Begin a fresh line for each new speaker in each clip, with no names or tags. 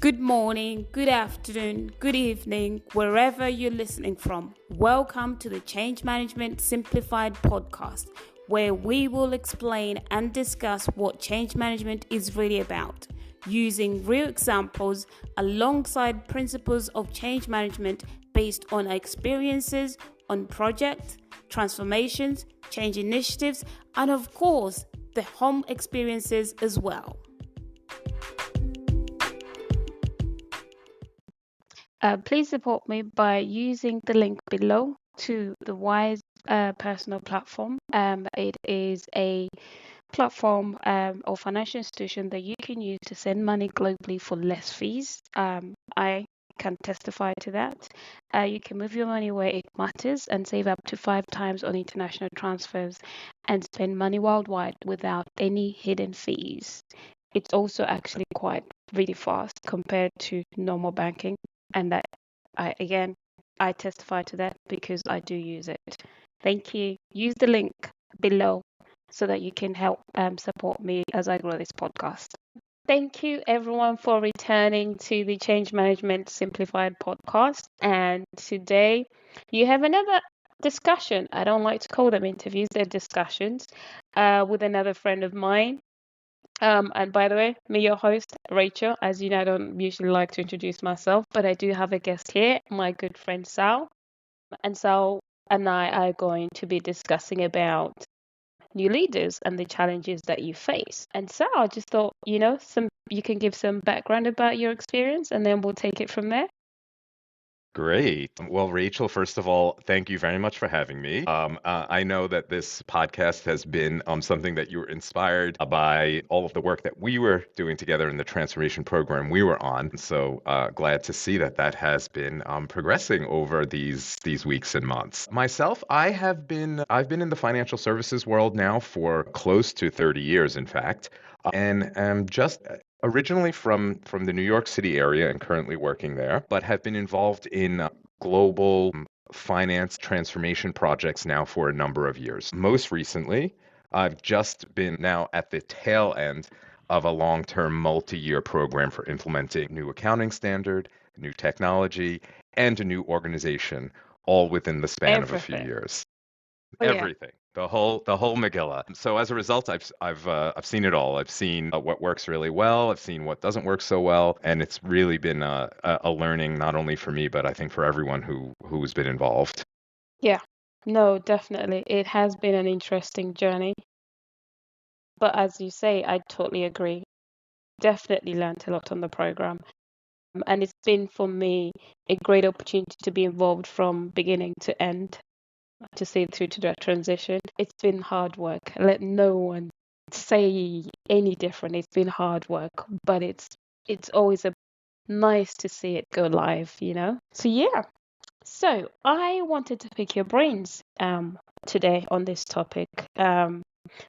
Good morning, good afternoon, good evening, wherever you're listening from. Welcome to the Change Management Simplified podcast, where we will explain and discuss what change management is really about, using real examples alongside principles of change management based on our experiences on projects, transformations, change initiatives, and of course, the home experiences as well. Please support me by using the link below to the Wise personal platform. It is a platform or financial institution that you can use to send money globally for less fees. I can testify to that. You can move your money where it matters and save up to 5 times on international transfers and spend money worldwide without any hidden fees. It's also actually quite really fast compared to normal banking. And that I testify to that because I do use it. Thank you. Use the link below so that you can help support me as I grow this podcast. Thank you everyone for returning to the Change Management Simplified podcast. And today you have another discussion. I don't like to call them interviews, they're discussions with another friend of mine. And by the way, me, your host, Rachel. As you know, I don't usually like to introduce myself, but I do have a guest here, my good friend Sal. And Sal and I are going to be discussing about new leaders and the challenges that you face. And Sal, I just thought, you can give some background about your experience, and then we'll take it from there.
Great. Well, Rachel, first of all, thank you very much for having me. I know that this podcast has been something that you were inspired by all of the work that we were doing together in the transformation program we were on. So glad to see that has been progressing over these weeks and months. Myself, I've been in the financial services world now for close to 30 years, in fact, and am just originally from the New York City area and currently working there, but have been involved in global finance transformation projects now for a number of years. Most recently, I've just been now at the tail end of a long-term multi-year program for implementing new accounting standard, new technology, and a new organization, all within the span of a few
Everything.
years.
Oh, yeah.
Everything, the whole Megillah. So as a result, I've seen it all. I've seen what works really well. I've seen what doesn't work so well, and it's really been a learning not only for me, but I think for everyone who's been involved.
Yeah. No, definitely. It has been an interesting journey. But as you say, I totally agree. Definitely learned a lot on the program. And it's been for me a great opportunity to be involved from beginning to end, to see it through to that transition. It's been hard work. Let no one say any different. It's been hard work, but it's always nice to see it go live, So yeah. So I wanted to pick your brains today on this topic.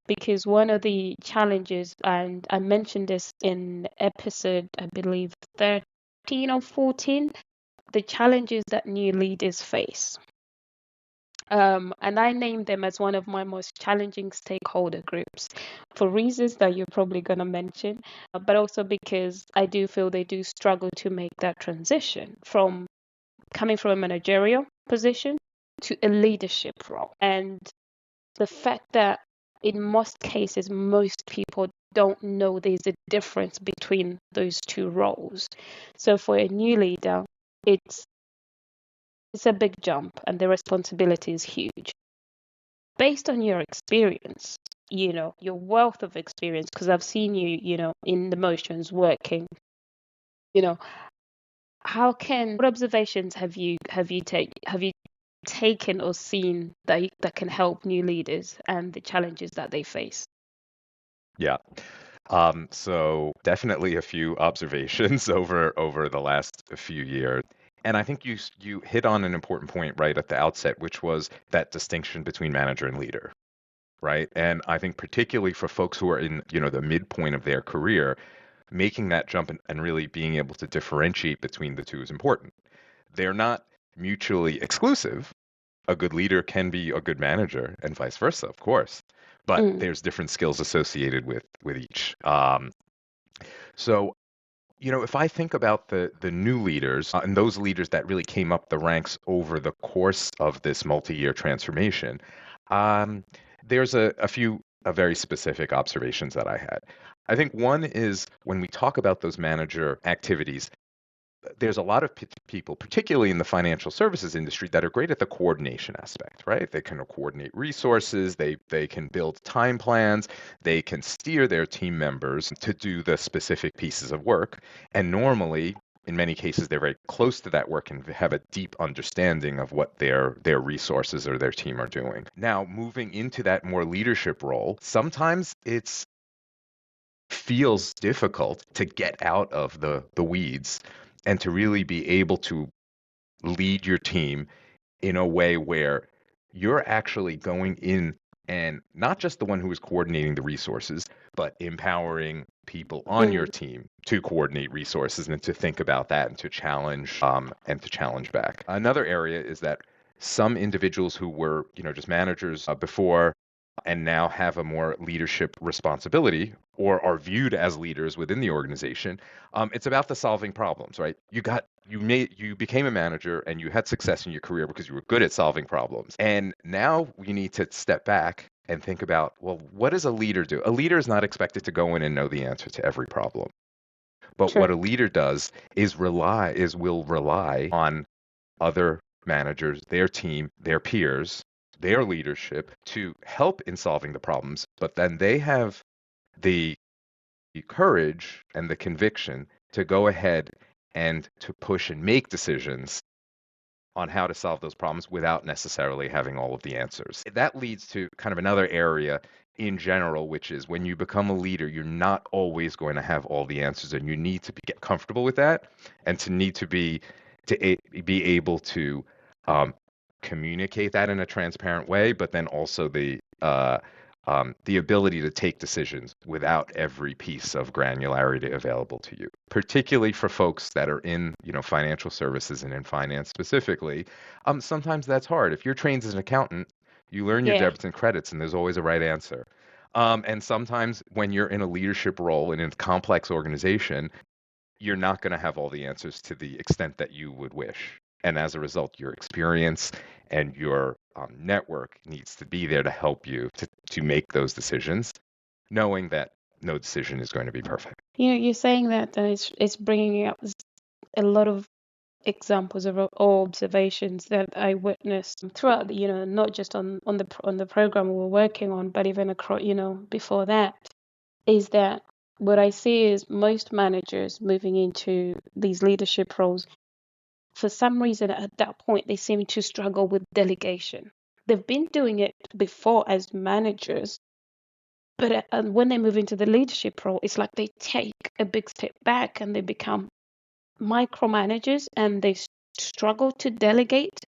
Because one of the challenges, and I mentioned this in episode, I believe, 13 or 14, the challenges that new leaders face. And I named them as one of my most challenging stakeholder groups for reasons that you're probably going to mention, but also because I do feel they do struggle to make that transition from coming from a managerial position to a leadership role. And the fact that in most cases, most people don't know there's a difference between those two roles. So for a new leader, it's a big jump and the responsibility is huge. Based on your experience, your wealth of experience, because I've seen you, in the motions working, what observations have you taken or seen that can help new leaders and the challenges that they face?
Yeah. So definitely a few observations over the last few years. And I think you hit on an important point right at the outset, which was that distinction between manager and leader, right? And I think particularly for folks who are in, the midpoint of their career, making that jump and really being able to differentiate between the two is important. They're not mutually exclusive. A good leader can be a good manager and vice versa, of course. But
Mm.
there's different skills associated with each. So If I think about the new leaders and those leaders that really came up the ranks over the course of this multi-year transformation, um, there's a few very specific observations that I had. I think one is when we talk about those manager activities, there's a lot of people, particularly in the financial services industry, that are great at the coordination aspect, right? They can coordinate resources, they can build time plans, they can steer their team members to do the specific pieces of work. And normally, in many cases, they're very close to that work and have a deep understanding of what their resources or their team are doing. Now, moving into that more leadership role, sometimes it's feels difficult to get out of the weeds and to really be able to lead your team in a way where you're actually going in and not just the one who is coordinating the resources, but empowering people on your
Mm,
team to coordinate resources and to think about that and to challenge back. Another area is that some individuals who were, just managers before and now have a more leadership responsibility or are viewed as leaders within the organization. It's about the solving problems, right? You became a manager and you had success in your career because you were good at solving problems. And now we need to step back and think about, well, what does a leader do? A leader is not expected to go in and know the answer to every problem. But what
true.
a leader does will rely on other managers, their team, their peers, their leadership to help in solving the problems. But then they have the courage and the conviction to go ahead and to push and make decisions on how to solve those problems without necessarily having all of the answers. That leads to kind of another area in general, which is when you become a leader, you're not always going to have all the answers, and you need to get comfortable with that, and be able to um, communicate that in a transparent way, but then also the ability to take decisions without every piece of granularity available to you, particularly for folks that are in, financial services and in finance specifically. Sometimes that's hard. If you're trained as an accountant, you learn your
Yeah.
debits and credits, and there's always a right answer. And sometimes when you're in a leadership role in a complex organization, you're not going to have all the answers to the extent that you would wish. And as a result, your experience and your network needs to be there to help you to make those decisions, knowing that no decision is going to be perfect.
You're saying that, and it's bringing up a lot of examples of or observations that I witnessed throughout the, not just on the program we're working on, but even across, before that, is that what I see is most managers moving into these leadership roles, for some reason at that point, they seem to struggle with delegation. They've been doing it before as managers, but when they move into the leadership role, it's like they take a big step back and they become micromanagers and they struggle to delegate,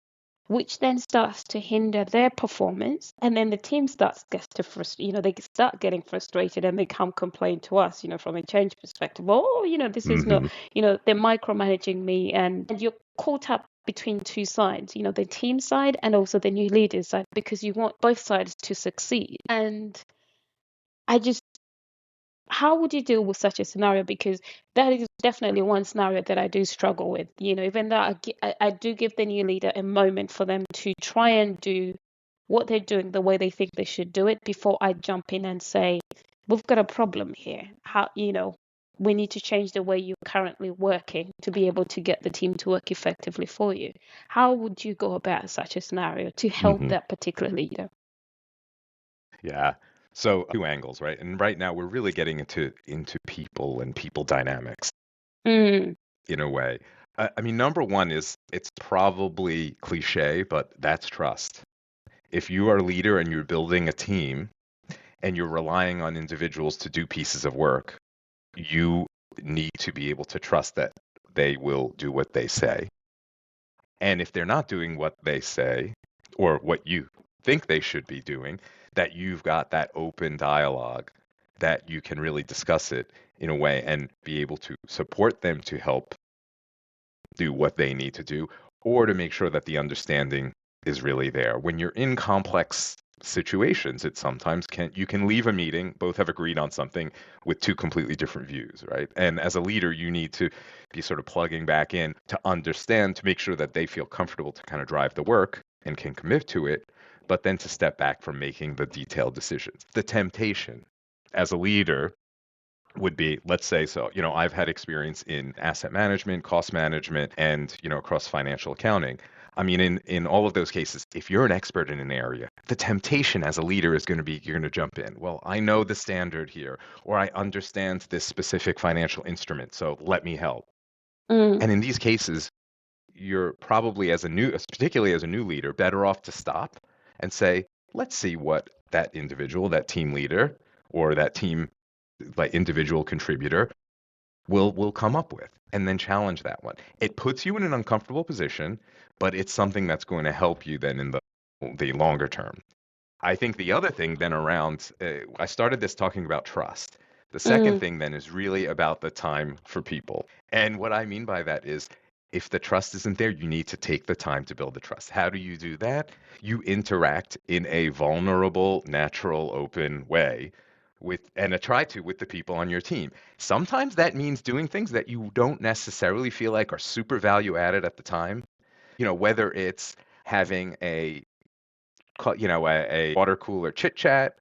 which then starts to hinder their performance. And then the team gets to frustrate, they start getting frustrated and they come complain to us, from a change perspective. Oh, this is not,
Hmm.
they're micromanaging me, and you're caught up between two sides, the team side and also the new leaders side, because you want both sides to succeed. And I just how would you deal with such a scenario? Because that is definitely one scenario that I do struggle with. Even though I do give the new leader a moment for them to try and do what they're doing the way they think they should do it before I jump in and say, we've got a problem here. We need to change the way you're currently working to be able to get the team to work effectively for you. How would you go about such a scenario to help
Hmm.
that particular leader?
Yeah. So two angles, right? And right now we're really getting into people and people dynamics
Mm,
in a way. I mean, number one is it's probably cliche, but that's trust. If you are a leader and you're building a team and you're relying on individuals to do pieces of work, you need to be able to trust that they will do what they say. And if they're not doing what they say or what you think they should be doing, that you've got that open dialogue that you can really discuss it in a way and be able to support them to help do what they need to do or to make sure that the understanding is really there. When you're in complex situations. It sometimes can you can leave a meeting, both have agreed on something with two completely different views, right? And as a leader, you need to be sort of plugging back in to understand, to make sure that they feel comfortable to kind of drive the work and can commit to it, but then to step back from making the detailed decisions. The temptation as a leader would be, let's say, so, I've had experience in asset management, cost management, and, across financial accounting. I mean, in all of those cases, if you're an expert in an area, the temptation as a leader is going to be you're going to jump in. Well, I know the standard here, or I understand this specific financial instrument, so let me help.
Mm.
And in these cases, you're probably particularly as a new leader, better off to stop and say, let's see what that individual, that team leader, or that team like individual contributor will come up with, and then challenge that one. It puts you in an uncomfortable position, but it's something that's going to help you then in the longer term. I think the other thing then around, I started this talking about trust. The second
Mm.
thing then is really about the time for people. And what I mean by that is if the trust isn't there, you need to take the time to build the trust. How do you do that? You interact in a vulnerable, natural, open way try to with the people on your team. Sometimes that means doing things that you don't necessarily feel like are super value added at the time. Whether it's having a water cooler chit chat,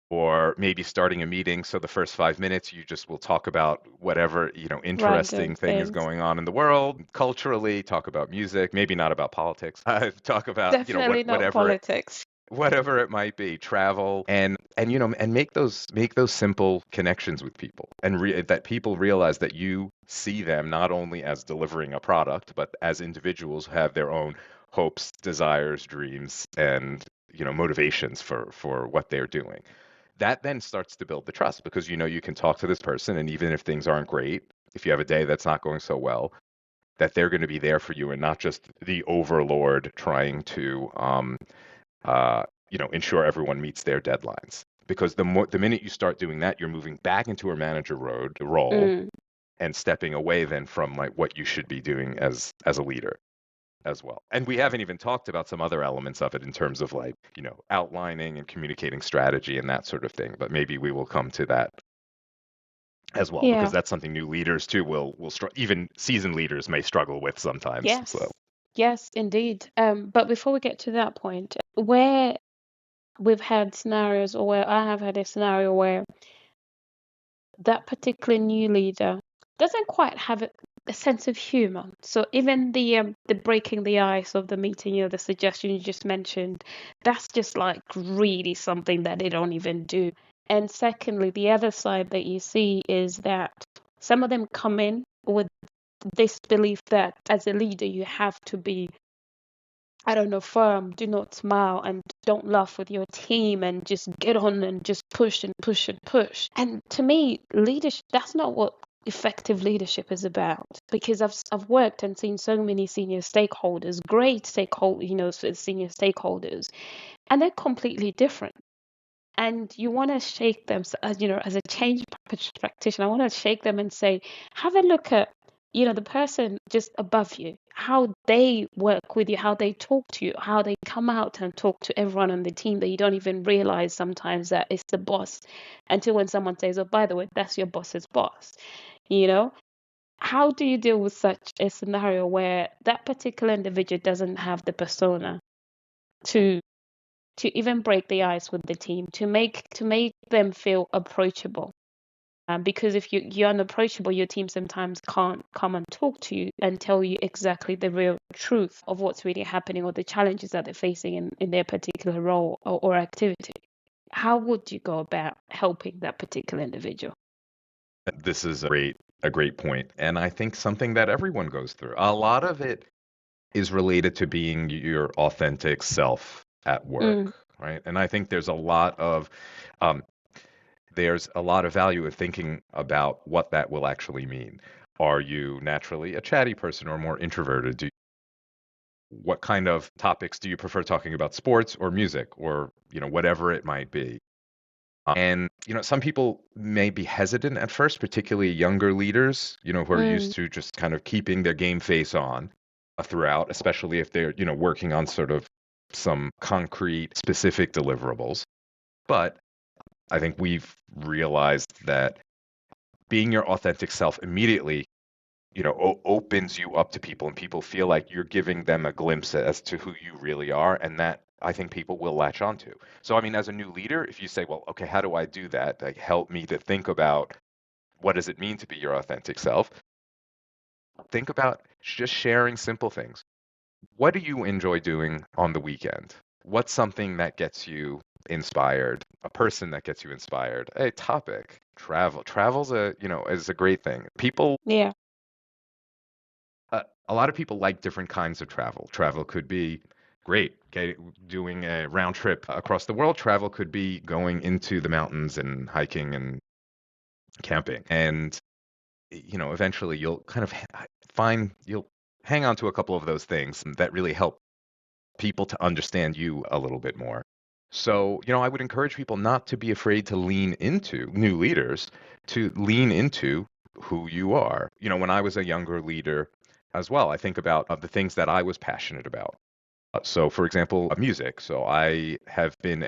or maybe starting a meeting. So the first 5 minutes, you just will talk about whatever,
Random
interesting thing is
things.
going on in the world, culturally, talk about music, maybe not about politics, talk about,
Definitely not politics.
whatever it might be, travel, and make those simple connections with people, and that people realize that you see them not only as delivering a product, but as individuals who have their own hopes, desires, dreams, and motivations for what they're doing. That then starts to build the trust, because you can talk to this person, and even if things aren't great, if you have a day that's not going so well, that they're going to be there for you, and not just the overlord trying to uh, ensure everyone meets their deadlines. Because the minute you start doing that, you're moving back into a manager role,
Mm.
and stepping away then from like what you should be doing as a leader as well. And we haven't even talked about some other elements of it in terms of like, outlining and communicating strategy and that sort of thing. But maybe we will come to that as well, because
Yeah.
that's something new leaders too even seasoned leaders may struggle with sometimes. So
Yes. Yes, indeed. But before we get to that point, where we've had scenarios, or where I have had a scenario where that particular new leader doesn't quite have a sense of humor. So even the breaking the ice of the meeting, the suggestion you just mentioned, that's just like really something that they don't even do. And secondly, the other side that you see is that some of them come in with this belief that as a leader you have to be, I don't know, firm, do not smile, and don't laugh with your team, and just get on and just push and push and push. And to me, leadership, that's not what effective leadership is about. Because I've worked and seen so many senior stakeholders, great stakeholder, senior stakeholders, and they're completely different. And you want to shake them, as a change practitioner, I want to shake them and say, have a look at, the person just above you, how they work with you, how they talk to you, how they come out and talk to everyone on the team, that you don't even realize sometimes that it's the boss, until when someone says, oh, by the way, that's your boss's boss. You know, how do you deal with such a scenario where that particular individual doesn't have the persona to even break the ice with the team, to make them feel approachable? Because if you're unapproachable, your team sometimes can't come and talk to you and tell you exactly the real truth of what's really happening, or the challenges that they're facing in their particular role or activity. How would you go about helping that particular individual?
this is a great point, and I think something that everyone goes through. A lot of it is related to being your authentic self at
Mm.
work, right? And I think um, there's a lot of value in thinking about what that will actually mean. Are you naturally a chatty person or more introverted? What kind of topics do you prefer talking about, sports or music, or whatever it might be? And some people may be hesitant at first, particularly younger leaders, who are
Mm.
used to just kind of keeping their game face on throughout, especially if they're working on sort of some concrete, specific deliverables. But I think we've realized that being your authentic self immediately, opens you up to people, and people feel like you're giving them a glimpse as to who you really are, and that I think people will latch onto. So, I mean, as a new leader, if you say, well, okay, how do I do that? Like, help me to think about what does it mean to be your authentic self? Think about just sharing simple things. What do you enjoy doing on the weekend? What's something that gets you inspired? A person that gets you inspired? A topic? Travel. Travel's is a great thing. People
Yeah.
a lot of people like different kinds of travel. Travel could be great, okay, doing a round trip across the world. Travel could be going into the mountains and hiking and camping. And eventually you'll kind of you'll hang on to a couple of those things that really help people to understand you a little bit more. So, I would encourage people not to be afraid to lean into new leaders, to lean into who you are. When I was a younger leader as well, I think about the things that I was passionate about. So, for example, music. So, I have been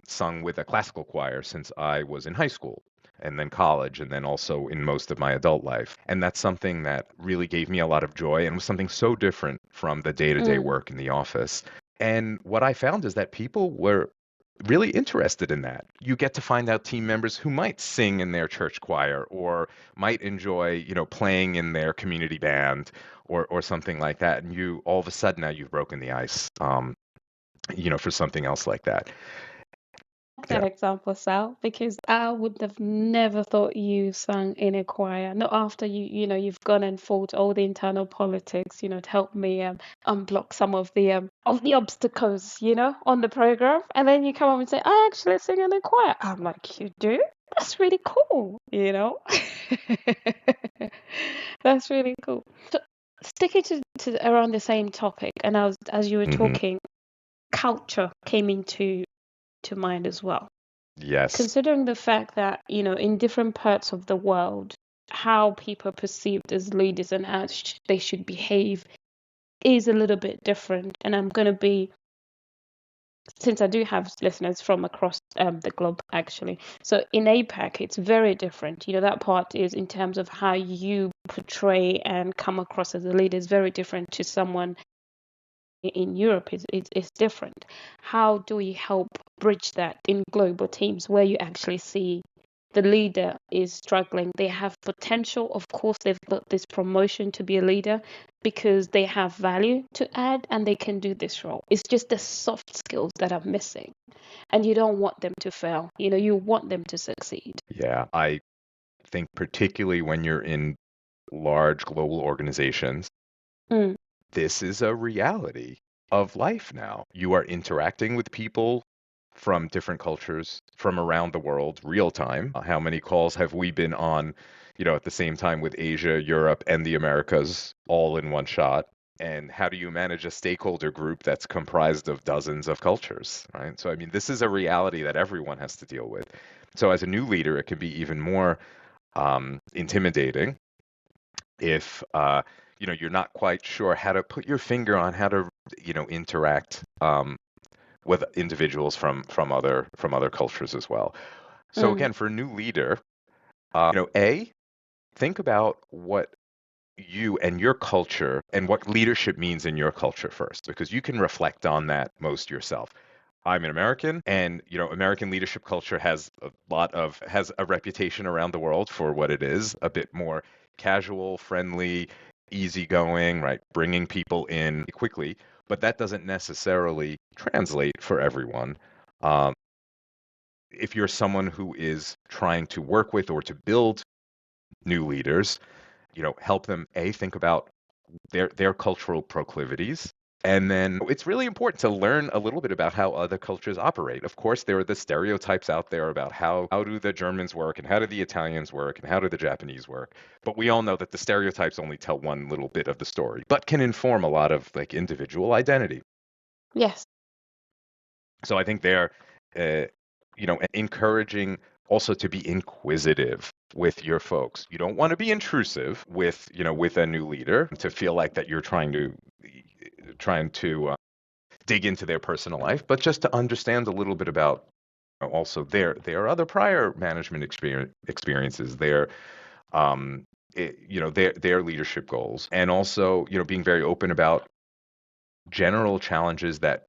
sung with a classical choir since I was in high school and then college and then also in most of my adult life. And that's something that really gave me a lot of joy and was something so different from the day-to-day
Mm.
work in the office. And what I found is that people were really interested in that. You get to find out team members who might sing in their church choir or might enjoy, playing in their community band or something like that. And you all of a sudden now you've broken the ice, for something else like that.
That
Yeah.
example, Sal, because I would have never thought you sang in a choir. Not after you've gone and fought all the internal politics, to help me unblock some of the obstacles, on the program, and then you come up and say, "I actually sing in a choir." I'm like, "You do? That's really cool." That's really cool. So, sticking to around the same topic, and as you were
Hmm.
talking, culture came into mind as well.
Yes.
Considering the fact that, in different parts of the world, how people are perceived as leaders and how they should behave is a little bit different. And I'm going to be, since I do have listeners from across the globe, actually. So in APAC, it's very different. That part is in terms of how you portray and come across as a leader is very different to someone in Europe is different. How do we help bridge that in global teams where you actually see the leader is struggling? They have potential, of course, they've got this promotion to be a leader because they have value to add and they can do this role. It's just the soft skills that are missing, and you don't want them to fail. You want them to succeed.
Yeah. I think particularly when you're in large global organizations,
Mm,
this is a reality of life now. You are interacting with people from different cultures from around the world real time. How many calls have we been on, at the same time with Asia, Europe, and the Americas all in one shot? And how do you manage a stakeholder group that's comprised of dozens of cultures, right? So, I mean, this is a reality that everyone has to deal with. So, as a new leader, it can be even more intimidating if you're not quite sure how to put your finger on how to interact with individuals from other cultures as well. So
mm,
again, for a new leader, think about what you and your culture and what leadership means in your culture first, because you can reflect on that most yourself. I'm an American, and American leadership culture has a reputation around the world for what it is, a bit more casual, friendly, easygoing, right? Bringing people in quickly, but that doesn't necessarily translate for everyone. Um, if you're someone who is trying to work with or to build new leaders, help them think about their cultural proclivities. And then it's really important to learn a little bit about how other cultures operate. Of course, there are the stereotypes out there about how do the Germans work and how do the Italians work and how do the Japanese work. But we all know that the stereotypes only tell one little bit of the story, but can inform a lot of like individual identity.
yes.
So I think they're, encouraging also to be inquisitive with your folks. You don't want to be intrusive with a new leader to feel like that you're trying to dig into their personal life, but just to understand a little bit about also their other prior management experiences, their their leadership goals, and also being very open about general challenges that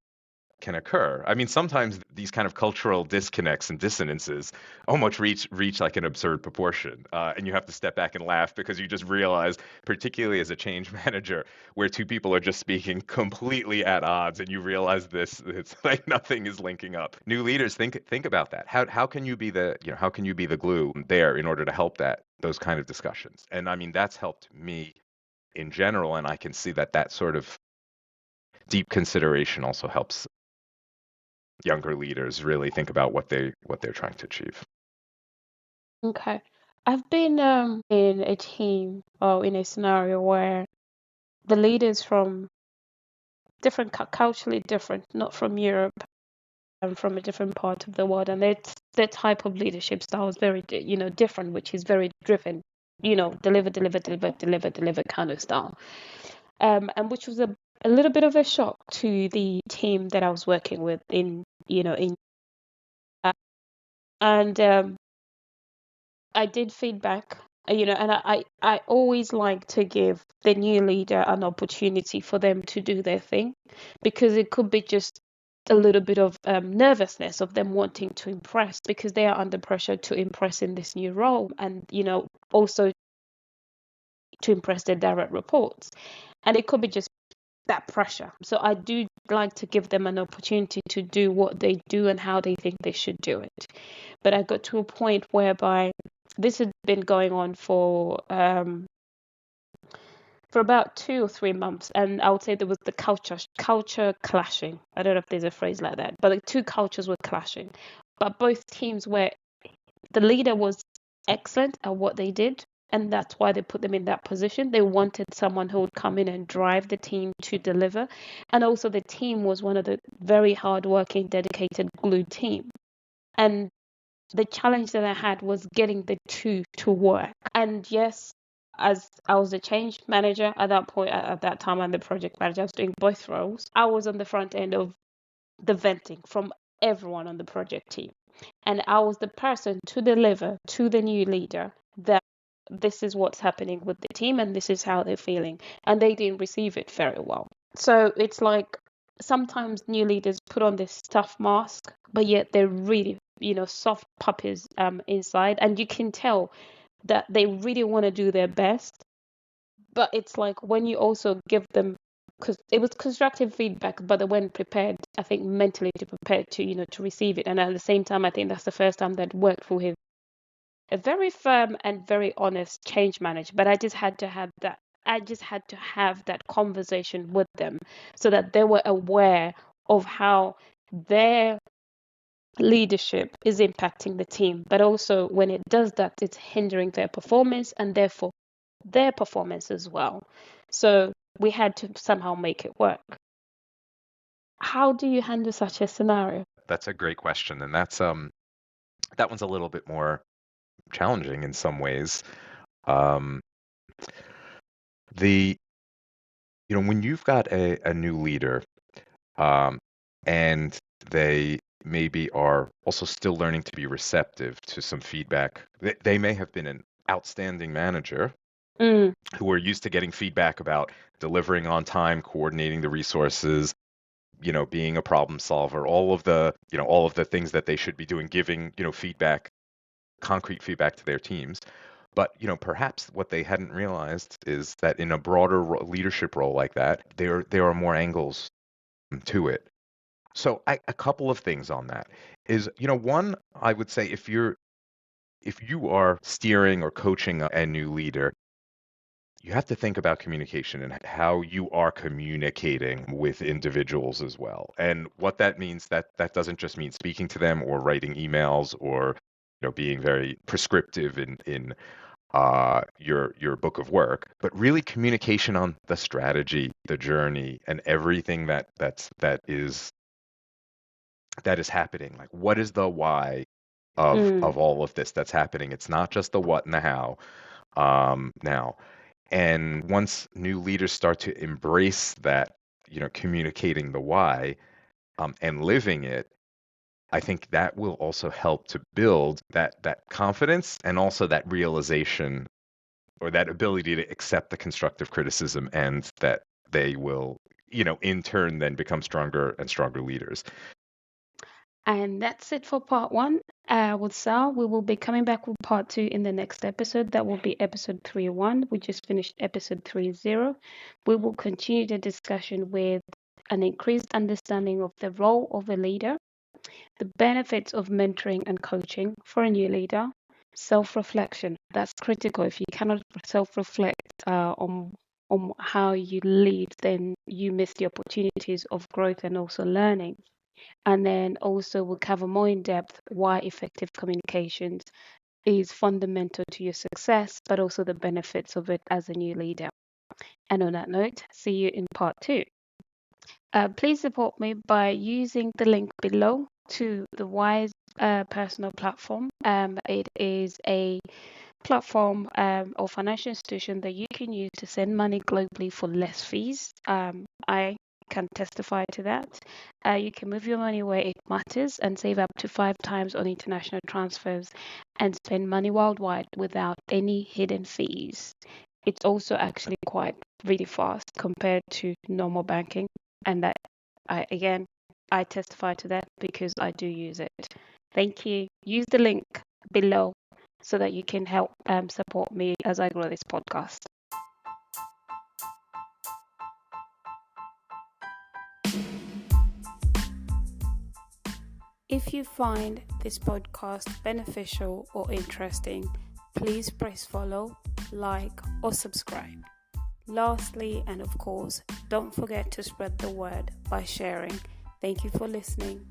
can occur. I mean, sometimes these kind of cultural disconnects and dissonances almost reach like an absurd proportion, and you have to step back and laugh because you just realize, particularly as a change manager, where two people are just speaking completely at odds, and you realize it's like nothing is linking up. New leaders think about that. How can you be the how can you be the glue there in order to help those kind of discussions? And I mean, that's helped me in general, and I can see that sort of deep consideration also helps younger leaders really think about what they're trying to achieve.
Okay. I've been in a team or in a scenario where the leaders from different culturally different, not from Europe, and from a different part of the world, and their type of leadership style is very different, which is very driven, deliver, deliver, deliver, deliver, deliver kind of style. And which was a little bit of a shock to the team that I was working with in and I did feedback, and I always like to give the new leader an opportunity for them to do their thing, because it could be just a little bit of nervousness of them wanting to impress because they are under pressure to impress in this new role, and also to impress their direct reports, and it could be just that pressure. So I do like to give them an opportunity to do what they do and how they think they should do it. But I got to a point whereby this had been going on for about 2 or 3 months, and I would say there was the culture clashing. I don't know if there's a phrase like that, but the two cultures were clashing. But both teams were the leader was excellent at what they did, and that's why they put them in that position. They wanted someone who would come in and drive the team to deliver, and also the team was one of the very hardworking, dedicated, glued team. And the challenge that I had was getting the two to work. And yes, as I was the change manager at that point, at that time, I'm the project manager, I was doing both roles. I was on the front end of the venting from everyone on the project team. And I was the person to deliver to the new leader that this is what's happening with the team and this is how they're feeling. And they didn't receive it very well. So it's like sometimes new leaders put on this tough mask, but yet they're really, soft puppies inside. And you can tell that they really want to do their best. But it's like when you also give them, because it was constructive feedback, but they weren't prepared, I think, mentally to prepare to, to receive it. And at the same time, I think that's the first time that worked for him. A very firm and very honest change manager, but I just had to have that. I just had to have that conversation with them so that they were aware of how their leadership is impacting the team, but also when it does that, it's hindering their performance and therefore their performance as well. So we had to somehow make it work. How do you handle such a scenario?
That's a great question, and that one's a little bit more challenging in some ways. Um, the when you've got a new leader, and they maybe are also still learning to be receptive to some feedback. They may have been an outstanding manager
Mm,
who are used to getting feedback about delivering on time, coordinating the resources, being a problem solver, all of the things that they should be doing, giving, feedback, concrete feedback to their teams. But, perhaps what they hadn't realized is that in a broader leadership role like that, there are more angles to it. So a couple of things on that is, one, I would say if you are steering or coaching a new leader, you have to think about communication and how you are communicating with individuals as well. And what that means, that doesn't just mean speaking to them or writing emails or being very prescriptive in your book of work, but really communication on the strategy, the journey, and everything that is happening. Like, what is the why
mm,
of all of this that's happening? It's not just the what and the how now. And once new leaders start to embrace that, communicating the why, and living it, I think that will also help to build that confidence and also that realization or that ability to accept the constructive criticism, and that they will, in turn then become stronger and stronger leaders.
And that's it for part one. With Sal, we will be coming back with part two in the next episode. That will be episode 3.1. We just finished episode 3.0. We will continue the discussion with an increased understanding of the role of a leader, the benefits of mentoring and coaching for a new leader, self-reflection. That's critical. If you cannot self-reflect on how you lead, then you miss the opportunities of growth and also learning. And then also we'll cover more in depth why effective communications is fundamental to your success, but also the benefits of it as a new leader. And on that note, see you in part two. Please support me by using the link below to the Wise personal platform. It is a platform or financial institution that you can use to send money globally for less fees. I can testify to that. You can move your money where it matters and save up to 5 times on international transfers and spend money worldwide without any hidden fees. It's also actually quite really fast compared to normal banking, and that I testify to that because I do use it. Thank you. Use the link below so that you can help support me as I grow this podcast. If you find this podcast beneficial or interesting, please press follow, like, or subscribe. Lastly, and of course, don't forget to spread the word by sharing. Thank you for listening.